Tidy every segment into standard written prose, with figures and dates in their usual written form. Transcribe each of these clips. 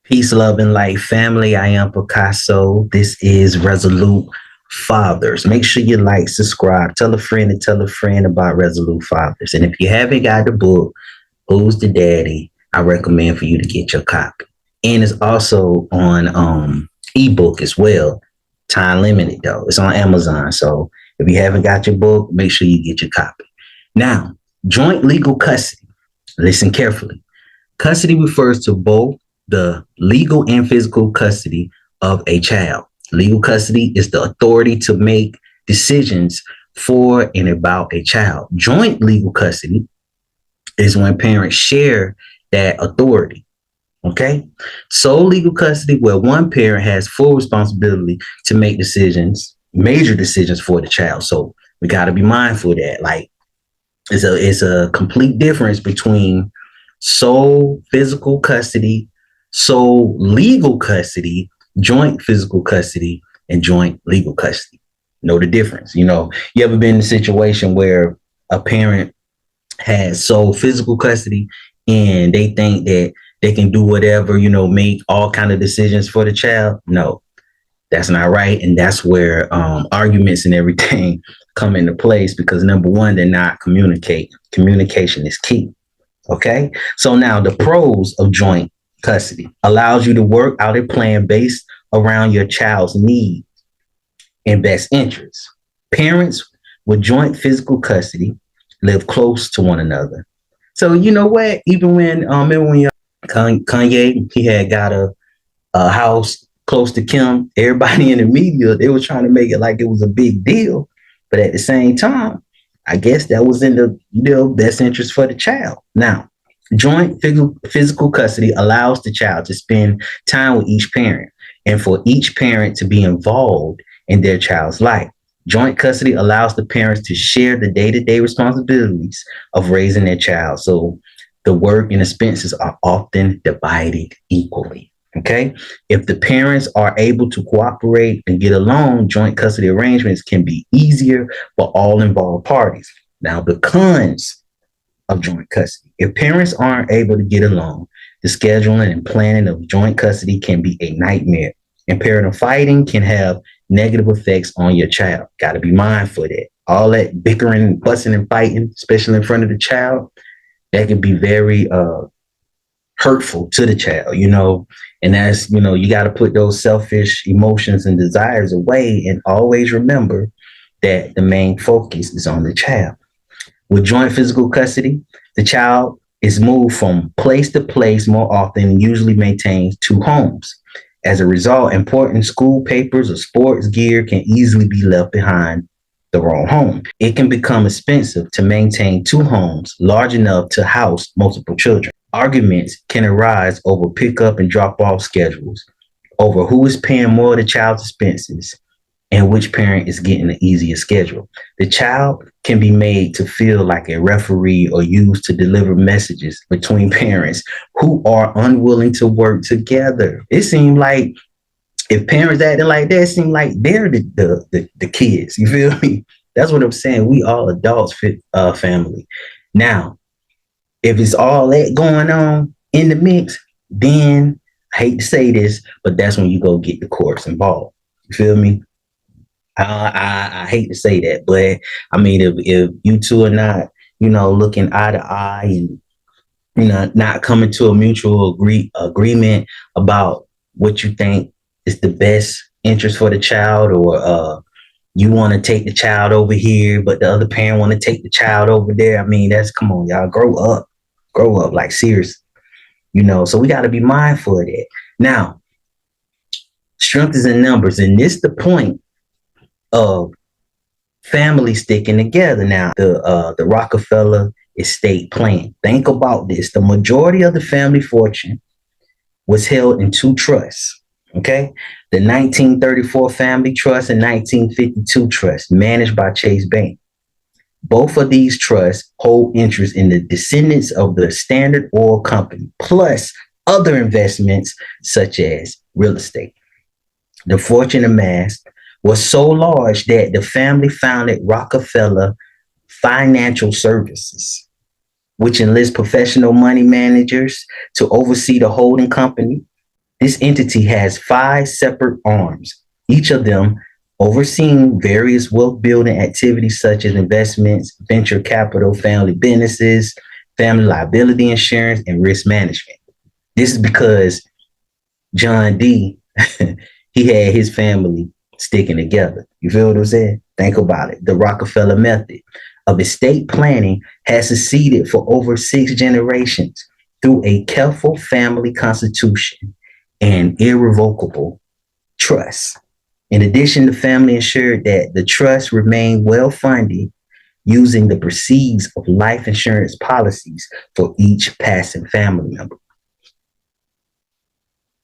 Peace, love, and light, family. I am Picasso. This is Resolute Fathers. Make sure you like, subscribe, tell a friend and tell a friend about Resolute Fathers. And if you haven't got the book, Who's the Daddy? I recommend for you to get your copy. And it's also on ebook as well. Time limited though. It's on Amazon. So if you haven't got your book, make sure you get your copy. Now, joint legal custody. Listen carefully. Custody refers to both the legal and physical custody of a child. Legal custody is the authority to make decisions for and about a child. Joint legal custody is when parents share that authority. Okay. Sole legal custody, where one parent has full responsibility to make decisions, major decisions for the child. So we got to be mindful of that. Like, it's a complete difference between sole physical custody, sole legal custody, joint physical custody, and joint legal custody. Know the difference. You know, you ever been in a situation where a parent has sole physical custody and they think that they can do whatever, you know, make all kind of decisions for the child? No, that's not right. And that's where arguments and everything come into place, because number one, they're not communicating. Communication is key. Okay. So now the pros of joint custody: allows you to work out a plan based around your child's need and best interests. Parents with joint physical custody live close to one another. So you know what? Even when remember when Kanye, he had got a house close to Kim, everybody in the media, they were trying to make it like it was a big deal. But at the same time, I guess that was in the best interest for the child. Now, joint physical custody allows the child to spend time with each parent and for each parent to be involved in their child's life. Joint custody allows the parents to share the day-to-day responsibilities of raising their child. So the work and expenses are often divided equally. Okay. If the parents are able to cooperate and get along, joint custody arrangements can be easier for all involved parties. Now, the cons of joint custody: if parents aren't able to get along, the scheduling and planning of joint custody can be a nightmare. And parental fighting can have negative effects on your child. Got to be mindful of that. All that bickering, fussing, and fighting, especially in front of the child, that can be very hurtful to the child, you know. And that's, you know, you got to put those selfish emotions and desires away and always remember that the main focus is on the child. With joint physical custody, the child is moved from place to place more often and usually maintains two homes. As a result, important school papers or sports gear can easily be left behind the wrong home. It can become expensive to maintain two homes large enough to house multiple children. Arguments can arise over pickup and drop off schedules, over who is paying more of the child's expenses, and which parent is getting the easier schedule. The child can be made to feel like a referee or used to deliver messages between parents who are unwilling to work together. It seems like if parents acting like that, it seems like they're the kids. You feel me? That's what I'm saying. We all adults fit family. Now, if it's all that going on in the mix, then I hate to say this, but that's when you go get the courts involved. You feel me? I hate to say that, but I mean, if you two are not, you know, looking eye to eye and, you know, not coming to a mutual agreement about what you think is the best interest for the child, or you want to take the child over here, but the other parent want to take the child over there. I mean, come on, y'all, grow up, like seriously, you know. So we got to be mindful of that. Now, strength is in numbers, and this the point of family sticking together. Now, the Rockefeller estate plan. Think about this: the majority of the family fortune was held in two trusts. Okay, the 1934 Family Trust and 1952 Trust, managed by Chase Bank. Both of these trusts hold interest in the descendants of the Standard Oil Company, plus other investments such as real estate. The fortune amassed was so large that the family founded Rockefeller Financial Services, which enlists professional money managers to oversee the holding company. This entity has 5 separate arms, each of them overseeing various wealth building activities such as investments, venture capital, family businesses, family liability insurance, and risk management. This is because John D, he had his family sticking together. You feel what I'm saying? Think about it. The Rockefeller method of estate planning has succeeded for over 6 generations through a careful family constitution and irrevocable trust. In addition, the family ensured that the trust remained well funded using the proceeds of life insurance policies for each passing family member.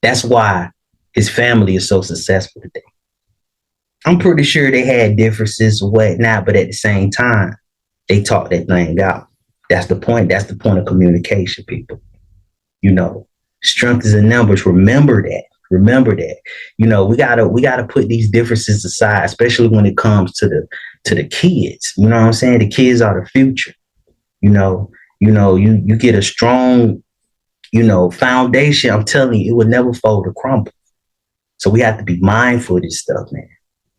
That's why his family is so successful today. I'm pretty sure they had differences or whatnot, but at the same time, they talked that thing out. That's the point. That's the point of communication, people. You know, strength is in numbers. Remember that. Remember that. You know, we gotta put these differences aside, especially when it comes to the kids. You know what I'm saying? The kids are the future. You get a strong, foundation. I'm telling you, it will never fold or crumble. So we have to be mindful of this stuff, man.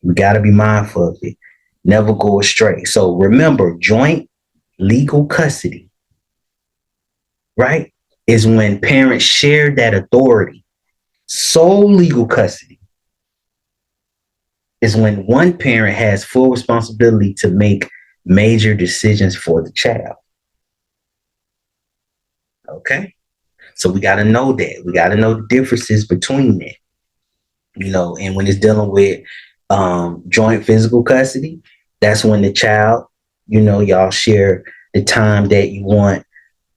We got to be mindful of it. Never go astray. So remember, joint legal custody, right, is when parents share that authority. Sole legal custody is when one parent has full responsibility to make major decisions for the child. Okay? So we got to know that. We got to know the differences between that. And when it's dealing with joint physical custody, that's when the child, y'all share the time that you want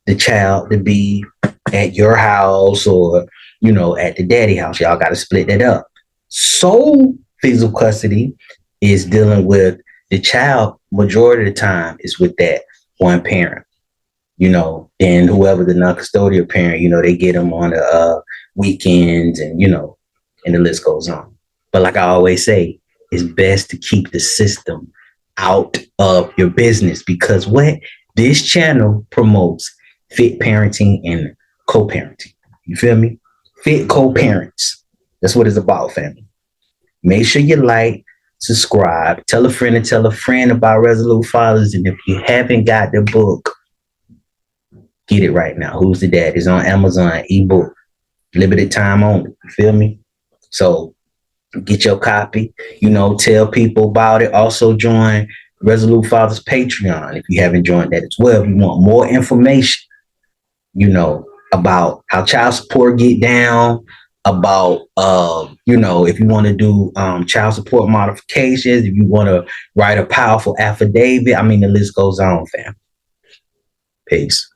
the child to be at your house or, at the daddy house. Y'all got to split that up. Sole physical custody is dealing with the child. Majority of the time is with that one parent, and whoever the non-custodial parent, they get them on the weekends and the list goes on. But like I always say, it's best to keep the system out of your business because this channel promotes fit parenting and co-parenting. You feel me? Fit co-parents. That's what it's about, family. Make sure you like, subscribe, tell a friend and tell a friend about Resolute Fathers. And if you haven't got the book, get it right now. Who's the Dad? It's on Amazon, ebook, limited time only. You feel me? So get your copy, tell people about it. Also join Resolute Fathers Patreon if you haven't joined that as well. If you want more information, about how child support get down, about, if you want to do child support modifications, if you want to write a powerful affidavit, the list goes on, fam. Peace.